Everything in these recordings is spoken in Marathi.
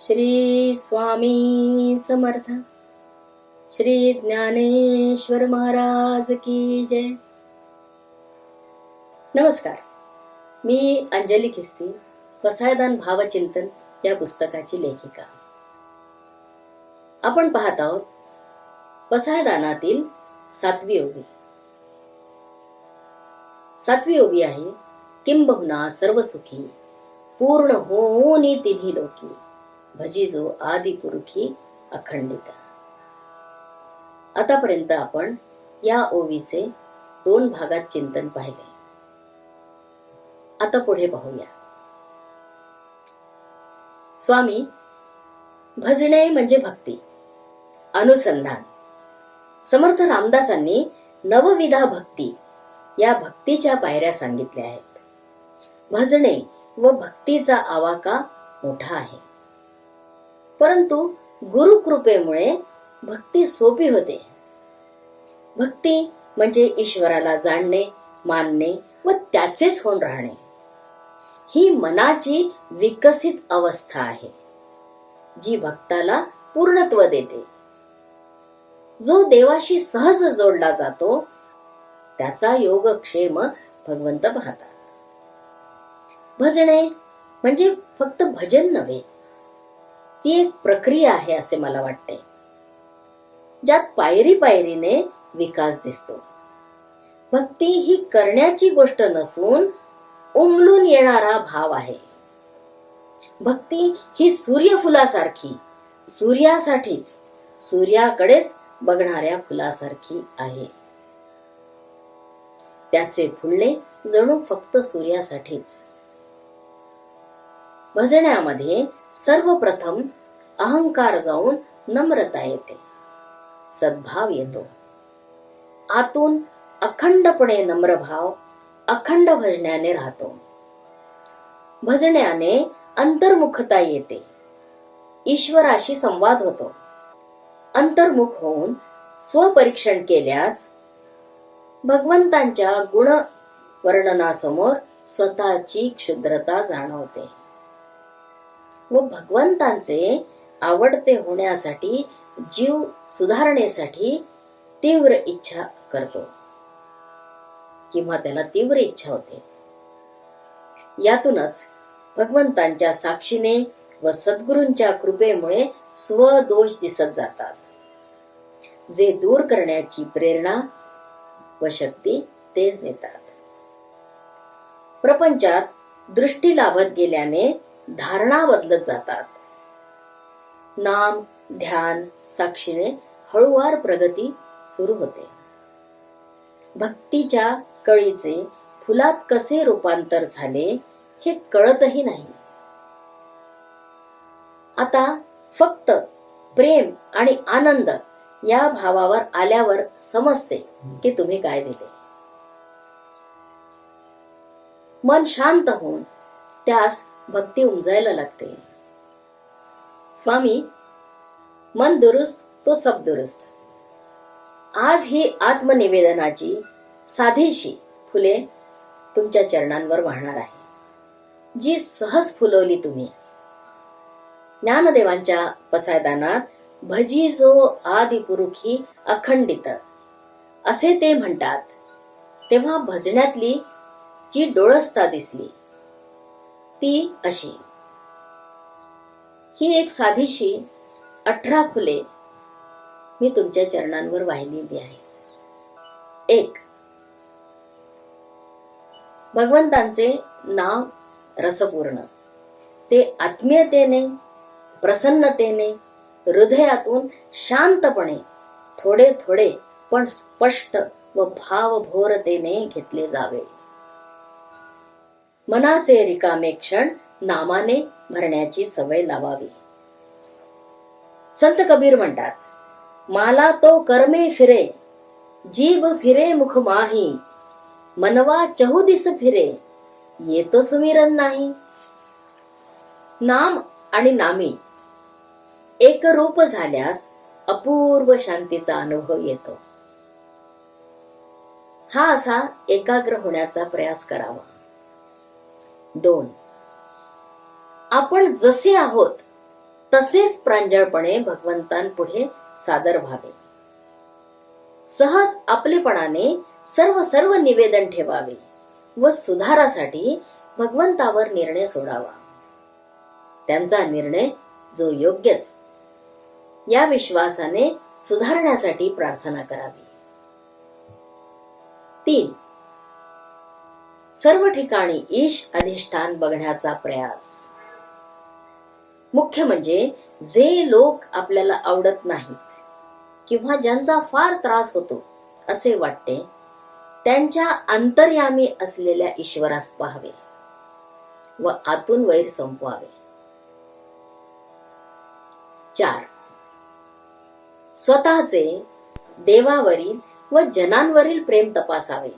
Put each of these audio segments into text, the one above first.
श्री स्वामी समर्थ. श्री ज्ञानेश्वर महाराज की जय. नमस्कार. मी अंजली खिस्ती, पसायदान भावचिंतन या पुस्तकाची लेखिका. आपण पाहत आहोत पसायदानातील 7वी ओवी. 7वी ओवी आहे, किंबहुना सर्वसुखी पूर्ण होनी तिन्ही लोकी भजिजो आदि पुरुषी अखंडित. आतापर्यंत आपण या ओवीचे 2 भागात चिंतन पाहिले. आता पुढे पाहूया. स्वामी, भजणे म्हणजे भक्ती, अनुसंधान. समर्थ रामदासांनी नवविधा भक्ती या भक्तीच्या पायऱ्या सांगितल्या आहेत. भजणे व भक्तीचा आवाका मोठा आहे, परंतु गुरुकृपेमुळे भक्ती सोपी होते. भक्ती म्हणजे ईश्वराला जाणणे, मानणे व त्याचेच होऊन राहणे. ही मनाची विकसित अवस्था आहे, जी भक्ताला पूर्णत्व देते. जो देवाशी सहज जोडला जातो त्याचा योगक्षेम भगवंत पाहतात. भजणे म्हणजे फक्त भजन नव्हे, ती एक प्रक्रिया आहे असे मला वाटते, ज्यात पायरी पायरीने विकास दिसतो. भक्ती ही करण्याची गोष्ट नसून उमलून येणारा भाव आहे. भक्ती ही सूर्यफुलासारखी, सूर्यासाठीच, सूर्याकडेच बघणाऱ्या फुलासारखी आहे. त्याचे फुलणे जणू फक्त सूर्यासाठीच. भजण्यामध्ये सर्वप्रथम अहंकार जाऊन नम्रता येते, सद्भाव येतो. आतून अखंडपणे नम्रभाव अखंड भजण्याने राहतो. भजण्याने अंतर्मुखता येते, ईश्वराशी संवाद होतो. अंतर्मुख होऊन स्वपरीक्षण केल्यास भगवंतांच्या गुण वर्णनासमोर स्वतःची क्षुद्रता जाणवते व भगवंतांचे आवडते होण्यासाठी, जीव सुधारण्यासाठी तीव्र इच्छा करतो किंवा त्याला तीव्र इच्छा होते. यातूनच भगवंतांच्या साक्षीने व सद्गुरूंच्या कृपेमुळे स्वदोष दिसत जातात, जे दूर करण्याची प्रेरणा व शक्ती तेच देतात. प्रपंचात दृष्टी लाभत गेल्याने धारणा बदलत जातात. नाम ध्यान साक्षीने हळूवार प्रगती सुरू होते. भक्तीच्या कळीचे फुलात कसे रूपांतर झाले हे कळतही नाही. आता फक्त प्रेम आणि आनंद या भावावर आल्यावर समजते की तुम्ही काय दिले. मन शांत होऊन त्यास भक्ती उमजायला लागते. स्वामी, मन दुरुस्त तो सब दुरुस्त. आज ही आत्मनिवेदनाची साधीशी फुले तुमच्या चरणांवर वाहणार आहे, जी सहज फुलवली तुम्ही. ज्ञानदेवांच्या पसायदानात भजी जो आदि पुरुषी अखंडित असे ते म्हणतात, तेव्हा भजण्यातली जी डोळसता दिसली ती अशी. ही एक साधीशी 18 फुले मी तुमच्या चरणांवर वाहिलेली आहेत. 1. भगवंतांचे नाव रसपूर्ण, ते आत्मीयतेने, प्रसन्नतेने, हृदयातून शांतपणे, थोडे थोडे पण स्पष्ट व भावभोरतेने घेतले जावे. मनाचे रिकामे क्षण नामाने भरण्याची सवय लावावी. संत कबीर म्हणतात, माला तो कर्मे फिरे, जीव फिरे मुख माही, मनवा चहुदिस फिरे, येतो सुमिरन नाही. नाम आणि नामी एकरूप झाल्यास अपूर्व शांतीचा अनुभव येतो. हा असा एकाग्र होण्याचा प्रयास करावा. 2. आपण जसे आहोत तसेच प्रांजळपणे भगवंतांपुढे सादर व्हावे. सहज आपलेपणाने सर्व निवेदन ठेवावे व सुधारासाठी भगवंतावर निर्णय सोडावा. त्यांचा निर्णय जो योग्यच, या विश्वासाने सुधारण्यासाठी प्रार्थना करावी. 3. सर्व ठिकाणी ईश अधिष्ठान बघण्याचा प्रयास. मुख्य म्हणजे जे लोक आपल्याला आवडत नाहीत किंवा ज्यांचा फार त्रास होतो असे वाटते, त्यांच्या अंतर्यामी असलेल्या ईश्वरास पाहावे व आतून वैर संपवावे. 4. स्वतःचे देवावरील व जनांवरील प्रेम तपासावे.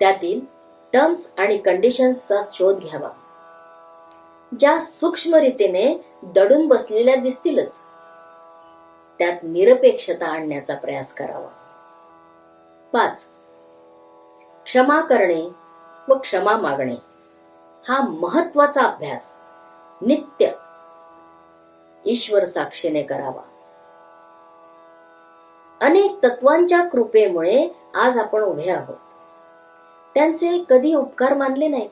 त्यातील टर्म्स आणि कंडिशन्सचा शोध घ्यावा. ज्या सूक्ष्म रीतीने दडून बसलेल्या दिसतीलच, त्यात निरपेक्षता आणण्याचा प्रयास करावा. 5. क्षमा करणे व क्षमा मागणे हा महत्वाचा अभ्यास नित्य ईश्वर साक्षीने करावा. अनेक तत्वांच्या कृपेमुळे आज आपण उभे आहोत. त्यांचे कधी उपकार मानले नाहीत.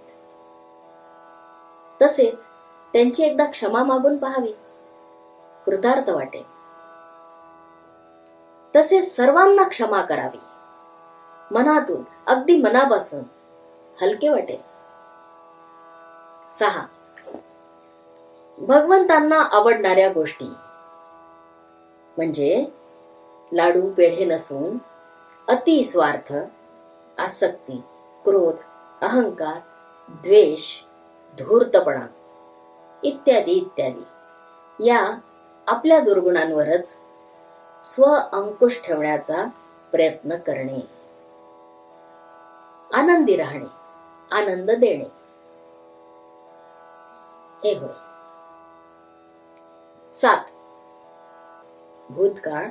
तसेच त्यांची एकदा क्षमा मागून पाहावी, कृतार्थ वाटेल. तसेच सर्वांना क्षमा करावी, मनातून, अगदी मनापासून, हलके वाटेल. 6. भगवंतांना आवडणाऱ्या गोष्टी म्हणजे लाडू पेढे नसून अति स्वार्थ, आसक्ती, क्रोध, अहंकार, द्वेष, धूर्तपणा इत्यादी इत्यादी या आपल्या दुर्गुणांवरच स्व अंकुश ठेवण्याचा प्रयत्न करणे. आनंदी राहणे, आनंद देणे हे होय. 7. भूतकाळ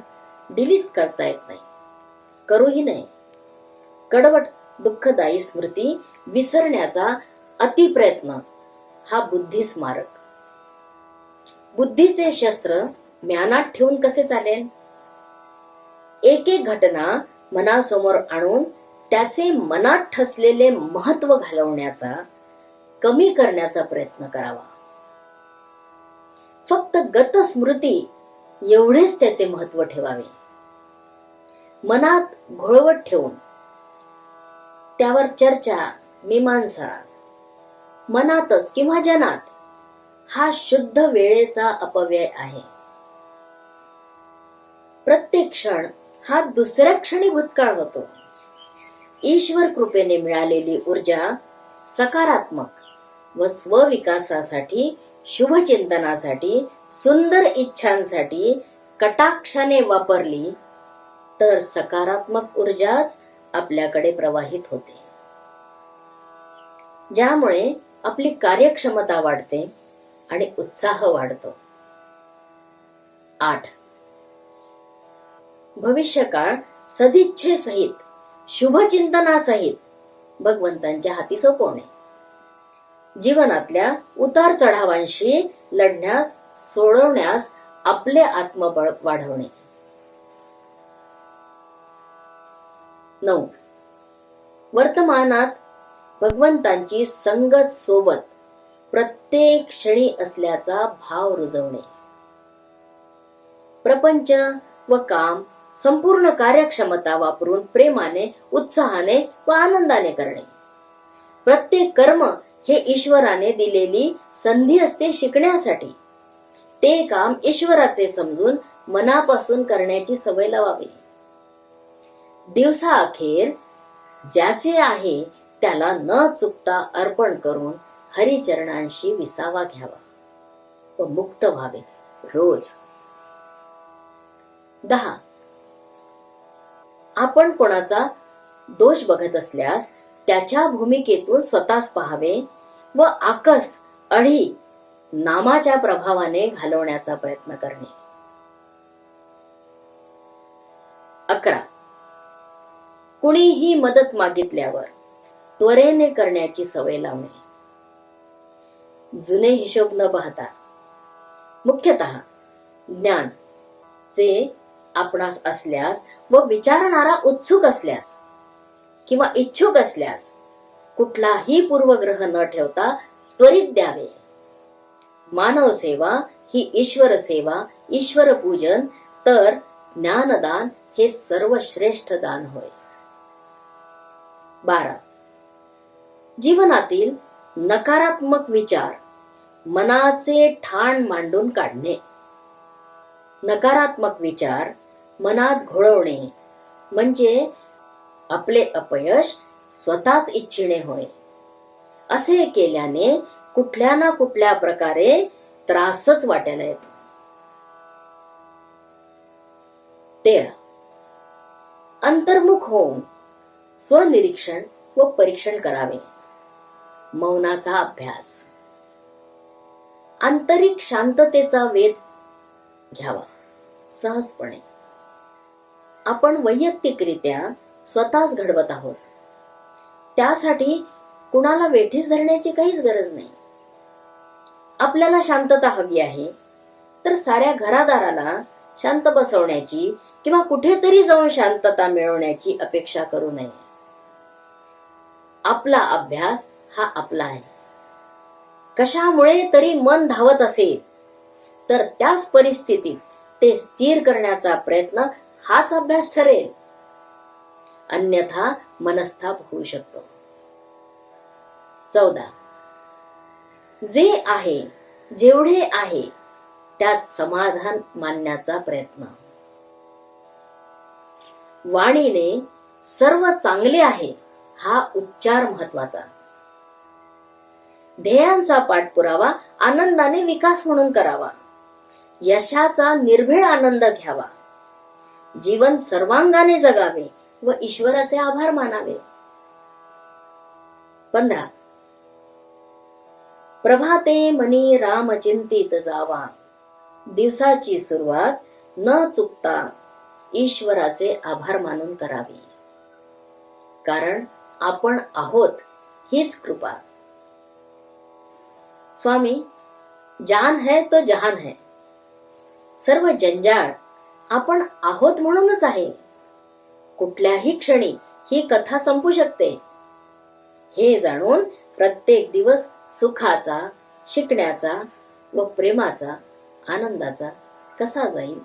डिलीट करता येत नाही, करूही नये. कडवट दुःखदायी स्मृती विसरण्याचा अतिप्रयत्न हा बुद्धी स्मारक. बुद्धीचे शस्त्र म्यानात ठेवून कसे चालेल? एक एक घटना मनासमोर आणून त्याचे मनात ठसलेले महत्व घालवण्याचा, कमी करण्याचा प्रयत्न करावा. फक्त गत स्मृती एवढेच त्याचे महत्व ठेवावे. मनात घोळवट ठेवून त्यावर चर्चा, मीमांसा मनातच किंवा जनात हा शुद्ध वेळेचा अपव्यय आहे. प्रत्येक क्षण हा दुसऱ्या क्षणी भूतकाळ होतो. ईश्वर कृपेने मिळालेली ऊर्जा सकारात्मक व स्वविकासासाठी, शुभचिंतनासाठी, सुंदर इच्छांसाठी कटाक्षाने वापरली तर सकारात्मक ऊर्जाच आपल्याकडे प्रवाहित होते, ज्यामुळे आपली कार्यक्षमता वाढते आणि उत्साह वाढतो. 8. भविष्यकाळ सदिच्छेसहित, शुभचिंतनासहित भगवंतांच्या हाती सोपवणे. जीवनातल्या उतार चढावांशी लढण्यास, सोडवण्यास आपले आत्मबळ वाढवणे. 9. वर्तमानात भगवंतांची संगत सोबत प्रत्येक क्षणी असल्याचा भाव रुजवणे. प्रपंच व काम संपूर्ण कार्यक्षमता वापरून प्रेमाने, उत्साहाने व आनंदाने करणे. प्रत्येक कर्म हे ईश्वराने दिलेली संधी असते शिकण्यासाठी. ते काम ईश्वराचे समजून मनापासून करण्याची सवय लावावी. दिवसाअखेर ज्याचे आहे त्याला न चुकता अर्पण करून हरिचरणांशी विसावा घ्यावा व मुक्त व्हावे रोज. 10. आपण कोणाचा दोष बघत असल्यास त्याच्या भूमिकेतून स्वतःच पाहावे व आकस, अढी नामाच्या प्रभावाने घालवण्याचा प्रयत्न करणे. 11. कुणीही मदत मागितल्यावर त्वरेने करण्याची सवय लावणे. जुने हिशोब न पाहता मुख्यतः ज्ञान जे आपणास असल्यास व विचारणारा उत्सुक असल्यास किंवा इच्छुक असल्यास कुठलाही पूर्वग्रह न ठेवता त्वरित द्यावे. मानव सेवा ही ईश्वर सेवा, ईश्वर पूजन, तर ज्ञानदान हे सर्वश्रेष्ठ दान होय. 12. जीवनातील नकारात्मक विचार मनाचे ठाण मांडून काढणे. नकारात्मक विचार मनात घोळवणे म्हणजे आपले अपयश स्वतःच इच्छिणे होय. असे केल्याने कुठल्या ना कुठल्या प्रकारे त्रासच वाट्याला येतो. 13. अंतर्मुख होऊन स्वनिरीक्षण व परीक्षण करावे. मौनाचा अभ्यास. आंतरिक शांततेचा वेध घ्यावा सहजपणे. आपण वैयक्तिकरित्या स्वतःच घडवत आहोत. त्यासाठी कुणाला वेठीस धरण्याची काहीच गरज नाही. आपल्याला शांतता हवी आहे तर साऱ्या घरादाराला शांत बसवण्याची किंवा कुठेतरी जाऊन शांतता मिळवण्याची अपेक्षा करू नये. आपला अभ्यास हा आपला आहे. कशामुळे तरी मन धावत असेल तर त्याच परिस्थितीत ते स्थिर करण्याचा प्रयत्न हाच अभ्यास ठरेल. अन्यथा मनस्ताप होऊ शकतो. 14. जे आहे, जेवढे आहे त्यात समाधान मानण्याचा प्रयत्न. वाणीने सर्व चांगले आहे हा उच्चार महत्वाचा. ध्येयांचा पाठपुरावा आनंदाने विकास म्हणून करावा. यशाचा निर्भीड आनंद घ्यावा. जीवन सर्वांगाने जगावे व ईश्वराचे आभार मानावे. 15. प्रभाते मनी राम चिंतित जावा. दिवसाची सुरुवात न चुकता ईश्वराचे आभार मानून करावी. कारण आपण आहोत हीच कृपा. स्वामी, जान है तो जहान है. सर्व जंजाळ आपण आहोत म्हणूनच आहे. कुठल्याही क्षणी ही कथा संपू शकते. हे जाणून प्रत्येक दिवस सुखाचा, शिकण्याचा व प्रेमाचा, आनंदाचा कसा जाईल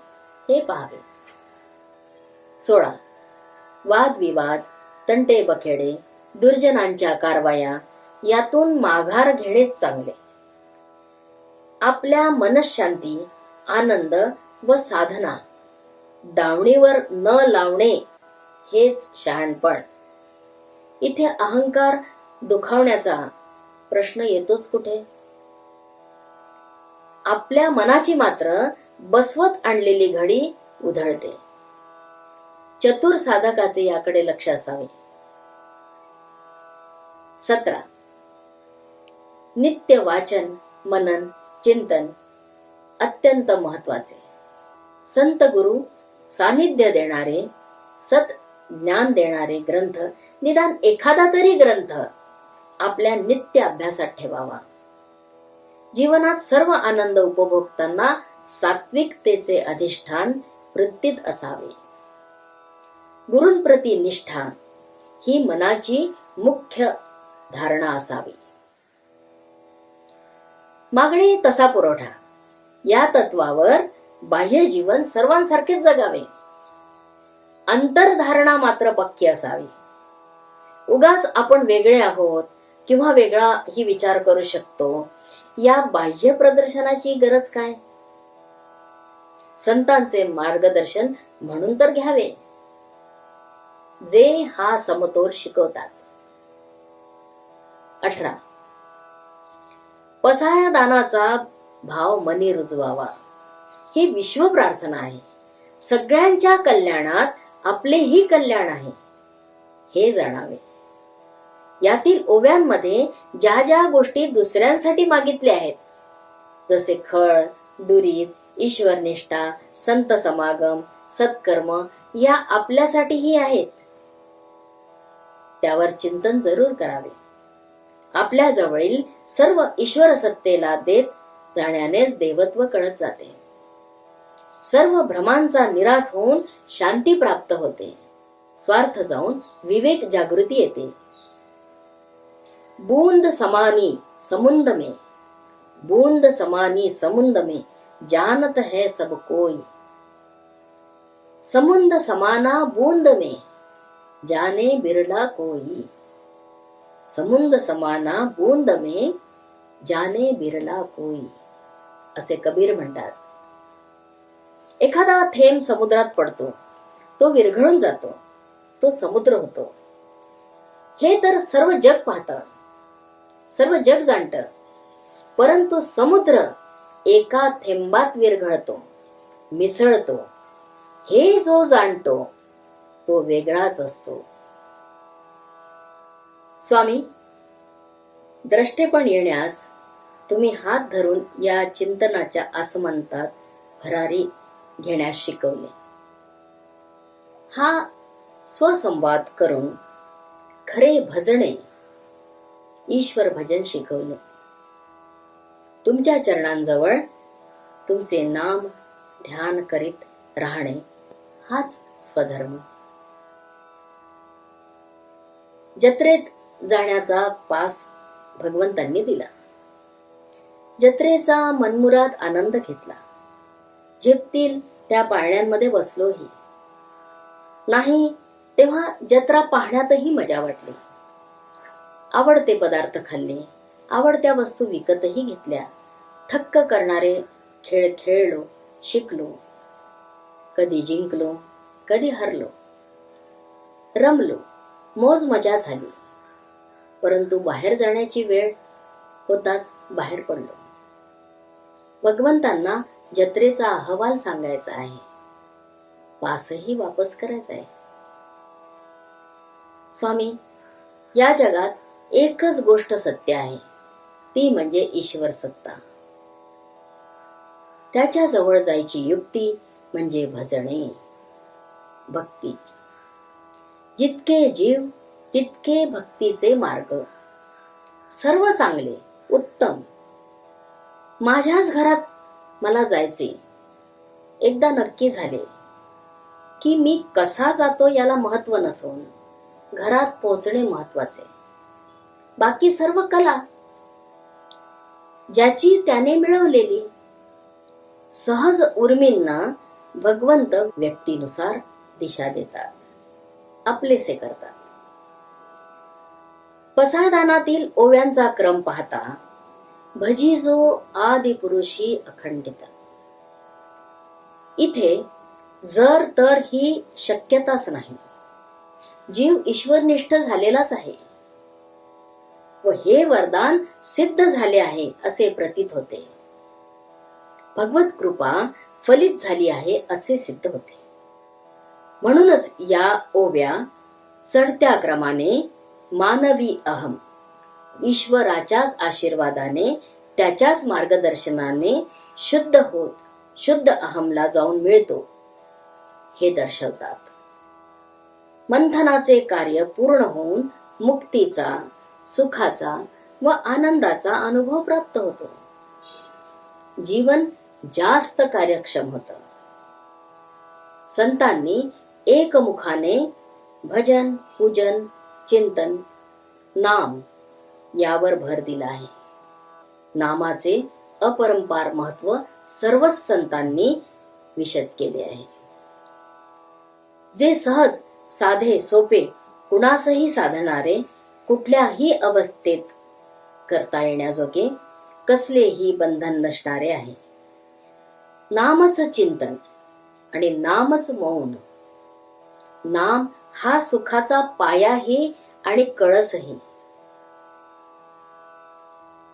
हे पाहावे. 16. वादविवाद, तंटे बखेडे, दुर्जनांच्या कारवाया यातून माघार घेणेच चांगले. आपल्या मनःशांती, आनंद व साधना दावणीवर न लावणे हेच शहाणपण. इथे अहंकार दुखावण्याचा प्रश्न येतोच कुठे? आपल्या मनाची मात्र बसवत आणलेली घडी उधळते. चतुर साधकाचे याकडे लक्ष असावे. 17. नित्य वाचन, मनन, चिंतन अत्यंत महत्वाचे. संत गुरु सानिध्य देणारे, सत ज्ञान देणारे ग्रंथ, निदान एखादा तरी ग्रंथ आपल्या नित्य अभ्यासात ठेवावा. जीवनात सर्व आनंद उपभोगताना सात्विकतेचे अधिष्ठान वृत्तीत असावे. गुरूंप्रती निष्ठा ही मनाची मुख्य धारणा असावी. मागणी तसा पुरवठा या तत्वावर बाह्य जीवन सर्वांसारखेच जगावे. अंतर्धारणा मात्र पक्की असावी. उगाच आपण वेगळे आहोत किंवा वेगळा ही विचार करू शकतो या बाह्य प्रदर्शनाची गरज काय? संतांचे मार्गदर्शन म्हणून तर घ्यावे, जे हा समतोल शिकवतात. 18. पसाया दानाचा भाव मनी रुजवावा ही विश्व प्रार्थना आहे. सगळ्यांच्या कल्याणात आपलेही कल्याण आहे हे जाणावे. यातील ओव्यांमध्ये ज्या ज्या गोष्टी दुसऱ्यांसाठी मागितल्या आहेत, जसे खळ, दुरीत, ईश्वरनिष्ठा, संत समागम, सत्कर्म, या आपल्यासाठीही आहेत. त्यावर चिंतन जरूर करावे. आपल्या जवळील सर्व ईश्वर सत्तेला देत जाण्यानेच देवत्व कळत जाते. सर्व भ्रमांचा निराश होऊन शांती प्राप्त होते. स्वार्थ जाऊन विवेक जागृती येते. बूंद समानी समुंद में, बूंद समानी समुंद में जानत है सब कोई. समुंद समाना बूंद में जाने बिरला कोई. समुंद समाना बूंद में जाने बिरला कोई, असे कबीर म्हणतात. एखादा थेंब समुद्रात पडतो, तो विरघळून जातो, तो समुद्र होतो. हे तर सर्व जग पाहतं, सर्व जग जाणतं. परंतु समुद्र एका थेंबात विरघळतो, मिसळतो. हे जो जाणतो तो वेगळाच असतो. स्वामी, द्रष्टेपण येण्यास तुम्ही हात धरून या चिंतनाच्या आसमंतात भरारी घेण्यास शिकवले. हा स्वसंवाद करून खरे भजणे, ईश्वर भजन शिकवले. तुमच्या चरणांजवळ तुमचे नाम ध्यान करीत राहणे हाच स्वधर्म. जत्रेत जाण्याचा पास भगवंतांनी दिला. जत्रेचा मनमुराद आनंद घेतला. झेपतील त्या पाळण्यांमध्ये बसलोही. नाही तेव्हा जत्रा पाहण्यातही मजा वाटली. आवडते पदार्थ खाल्ले, आवडत्या वस्तू विकतही घेतल्या. थक्क करणारे खेळ खेळलो, शिकलो. कधी जिंकलो, कधी हरलो. रमलो, मौज मजा झाली. परंतु बाहेर जाण्याची वेळ होताच बाहेर पडलो. भगवंतांना जत्रेचा अहवाल सांगायचा आहे. पासही वापस करायचा आहे. स्वामी, या जगात एकच गोष्ट सत्य आहे, ती म्हणजे ईश्वर सत्ता. त्याच्या जवळ जायची युक्ती म्हणजे भजणे, भक्ती. जितके जीव तितके भक्तीचे मार्ग. सर्व चांगले, उत्तम. माझ्याच घरात मला जायचे. एकदा नक्की झाले की मी कसा जातो याला महत्व नसून घरात पोचणे महत्वाचे. बाकी सर्व कला ज्याची त्याने मिळवलेली. सहज उर्मींना भगवंत व्यक्तीनुसार दिशा देतात, आपलेसे करतात. पसायदानातील ओव्यांचा क्रम पाहता भजी जो आदि पुरुषी अखंडित. इथे जर तर ही शक्यताच नाही. जीव ईश्वरनिष्ठ झालेलाच आहे व हे वरदान सिद्ध झाले आहे असे प्रतीत होते. भगवत कृपा फलित झाली आहे असे सिद्ध होते. म्हणूनच या ओव्या चढत्या क्रमाने मानवी अहम ईश्वराच्याच आशीर्वादाने, त्याच्याच मार्गदर्शनाने शुद्ध होत शुद्ध अहमला जाऊन मिळतो हे दर्शवतात. मंथनाचे कार्य पूर्ण होऊन मुक्तीचा, सुखाचा व आनंदाचा अनुभव प्राप्त होतो. जीवन जास्त कार्यक्षम होतं. संतांनी एकमुखाने भजन, पूजन, चिंतन, नाम यावर भर दिला आहे. नामाचे अपरंपार महत्व सर्वच संतांनी विशद केले आहे. जे सहज, साधे, सोपे, कुणासही साधणारे, कुठल्याही अवस्थेत करता येण्याजोगे, कसलेही बंधन नसणारे आहे. नामच चिंतन आणि नामच मौन. नाम हा सुखाचा पायाही आणि कळसही.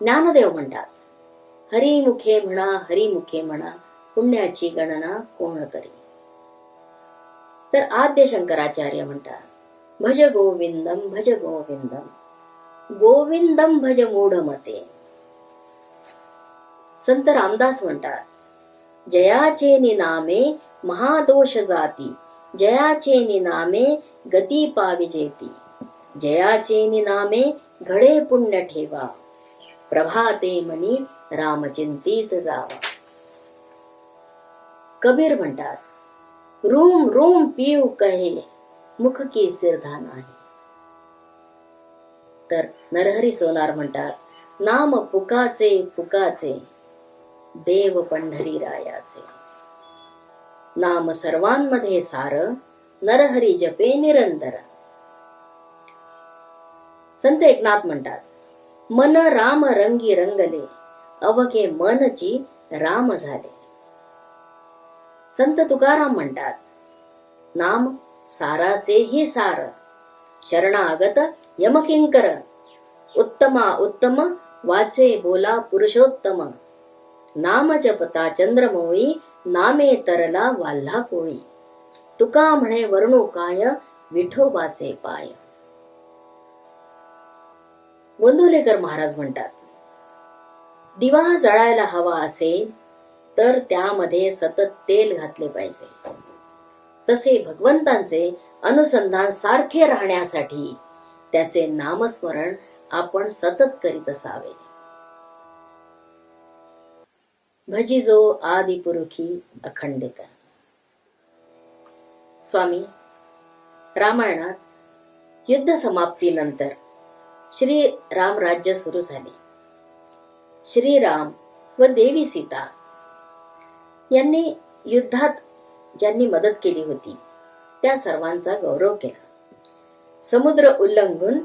ज्ञानदेव म्हणतात, हरिमुखे म्हणा, हरिमुखे म्हणा, पुण्याची गणना कोण करी. तर आद्य शंकराचार्य म्हणतात, भज गोविंदम भज गोविंदम, गोविंदम भज मूढमते. संत रामदास म्हणतात, जयाचे निनामे महादोष जाती, जयाचे निनामे गती पाविजेती, जयाचे निनामे घडे पुण्य ठेवा, प्रभाते मनी राम चिंतित जावा. कबीर म्हणतात, रूम रूम पिऊ कहे मुख की सिरधान आहे. तर नरहरी सोनार म्हणतात, नाम फुकाचे फुकाचे देव पंढरी रायाचे. नाम सर्वांमध्ये सार नरहरी जपे निरंतर. संत एकनाथ म्हणतात, मन राम रंगी रंगले अवघे मनची राम झाले. संत तुकाराम म्हणतात, नाम साराचे ही सार शरणागत यमकिंकर. उत्तमा उत्तम वाचे बोला पुरुषोत्तम. नाम जपता चंद्रमौळी नामे तरला वाल्हा कोळी. तुका म्हणे वर्णू काय विठोबाचे पाय. गोंदवलेकर महाराज म्हणतात, दिवा जळायला हवा असेल तर त्यामध्ये सतत तेल घातले पाहिजे. तसे भगवंतांचे अनुसंधान सारखे राहण्यासाठी त्याचे नामस्मरण आपण सतत करीत असावे. भजिजो आदिपुरुषी अखंडित. स्वामी, रामायणात युद्ध समाप्तीनंतर श्री राम राज्य सुरू झाले. श्रीराम व देवी सीता यांनी युद्धात ज्यांनी मदत केली होती त्या सर्वांचा गौरव केला. समुद्र उल्लंघून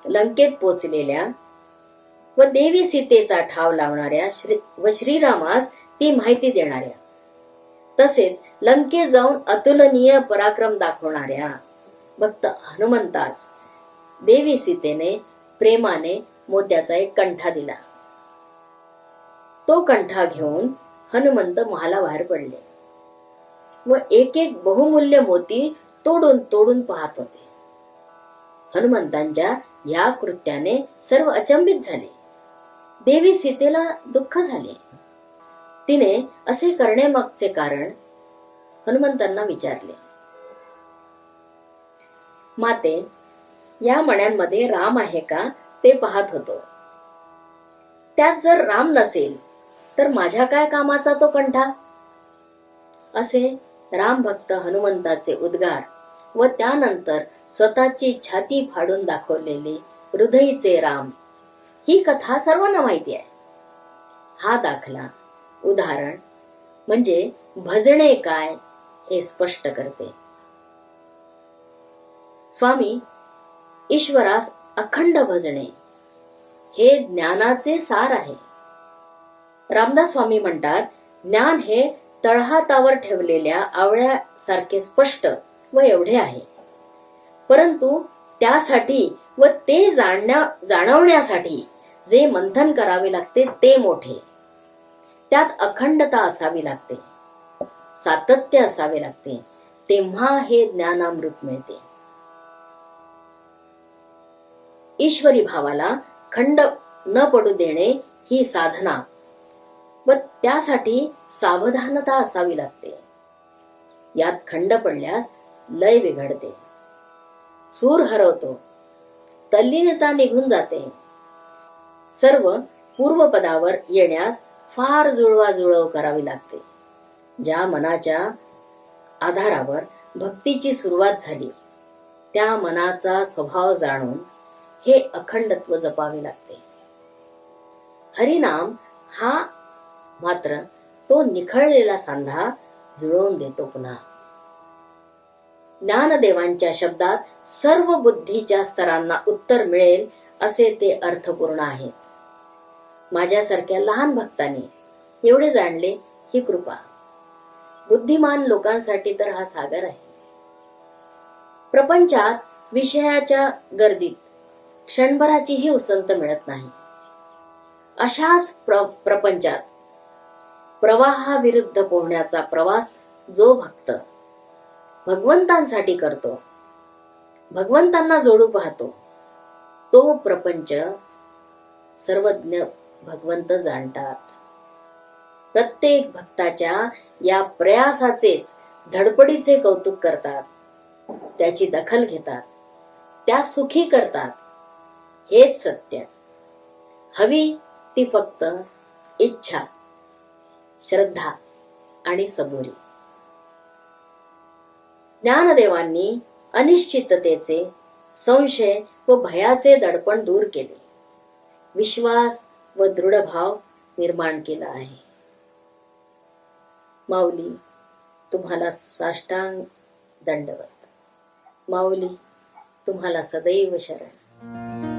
लंकेत पोचलेल्या व देवी सीतेचा ठाव लावणाऱ्या व श्रीरामास ती माहिती देणाऱ्या, तसेच लंकेत जाऊन अतुलनीय पराक्रम दाखवणाऱ्या भक्त हनुमंतास देवी सीतेने प्रेमाने मोत्याचा एक कंठा दिला. तो कंठा घेऊन हनुमंत महालाबाहेर पडले व एक एक बहुमूल्य मोती तोडून तोडून पाहत होते. हनुमंतांच्या या कृत्याने सर्व अचंबित झाले. देवी सीतेला दुःख झाले. तिने असे करण्यामागचे कारण हनुमंतांना विचारले. माते, या मण्यांमध्ये राम आहे का ते पाहत होतो. त्यात जर राम नसेल तर माझ्या काय कामाचा तो कंठा. असे राम भक्त हनुमंताचे उद्गार व त्यानंतर स्वतःची छाती फाडून दाखवलेले हृदयीचे राम, ही कथा सर्वांना माहिती आहे. हा दाखला उदाहरण म्हणजे भजणे काय हे स्पष्ट करते. स्वामी, ईश्वरास अखंड भजणे हे ज्ञानाचे सार आहे. रामदास स्वामी म्हणतात, ज्ञान हे तळहातावर ठेवलेल्या आवळ्यासारखे स्पष्ट व एवढे आहे, परंतु त्यासाठी व ते जाणवण्यासाठी जे मंथन करावे लागते ते मोठे. त्यात अखंडता असावी लागते, सातत्य असावे लागते, तेव्हा हे ज्ञानामृत मिळते. ईश्वरी भावाला खंड न पडू देणे ही साधना व त्यासाठी सावधानता असावी लागते. यात खंड पडल्यास लय बिघडते, सूर हरवतो, तल्लीनता निघून जाते. सर्व पूर्वपदावर येण्यास फार जुळवाजुळव करावी लागते. ज्या मनाच्या आधारावर भक्तीची सुरुवात झाली त्या मनाचा स्वभाव जाणून हे अखंडत्व जपावे लागते. हरिनाम हा मात्र तो निखळलेला सांधा जुळवून देतो. पुन्हा ज्ञानदेवांच्या शब्दात सर्व बुद्धीच्या स्तरांना उत्तर मिळेल असे ते अर्थपूर्ण आहेत. माझ्यासारख्या लहान भक्तांनी एवढे जाणले ही कृपा. बुद्धिमान लोकांसाठी तर हा सागर आहे. प्रपंचात विषयाच्या गर्दीत क्षणभराचीही उसंत मिळत नाही. अशाच प्रपंचात प्रवाहाविरुद्ध पोहण्याचा प्रवास जो भक्त भगवंतांसाठी करतो, भगवंतांना जोडू पाहतो, तो प्रपंच सर्वज्ञ भगवंत जाणतात. प्रत्येक भक्ताच्या या प्रयासाचेच धडपडीचे कौतुक करतात, त्याची दखल घेतात, त्या सुखी करतात. हेच सत्य. हवी ती फक्त इच्छा, श्रद्धा आणि सबुरी. ज्ञानदेवांनी अनिश्चिततेचे, संशय व भयाचे दडपण दूर केले, विश्वास व दृढ भाव निर्माण केला आहे. माऊली तुम्हाला साष्टांग दंडवत. माऊली तुम्हाला सदैव शरण.